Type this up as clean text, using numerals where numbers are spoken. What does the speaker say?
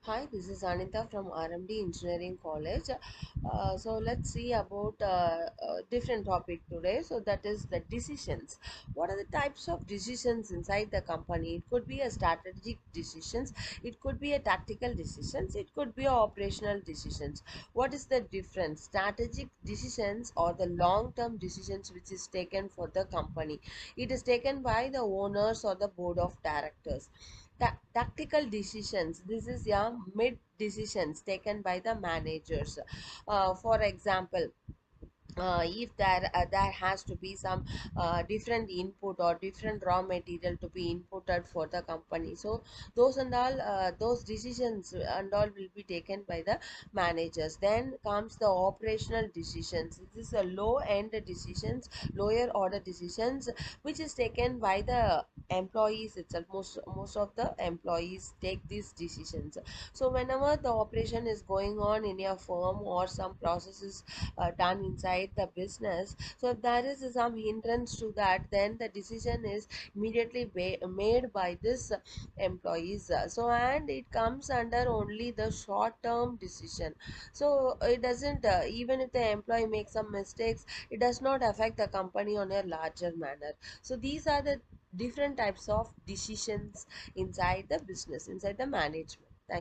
Hi, this is Anita from RMD Engineering College. So let's see about a different topic today. So that is the decisions. What are the types of decisions inside the company? It could be a strategic decisions, it could be a tactical decisions, it could be a operational decisions. What is the difference? Strategic decisions or the long-term decisions which is taken for the company. It is taken by the owners or the board of directors. Tactical decisions, this is mid decisions taken by the managers. For example, if there has to be some different input or different raw material to be inputted for the company, so those and all those decisions and all will be taken by the managers. Then comes the operational decisions. This is a low end decisions, lower order decisions, which is taken by the employees itself. Most of the employees take these decisions. So whenever the operation is going on in a firm or some processes done inside the business, so if there is some hindrance to that, then the decision is immediately made by this employees. So and it comes under only the short term decision. So it doesn't even if the employee makes some mistakes, it does not affect the company on a larger manner. So these are the different types of decisions inside the business, inside the management.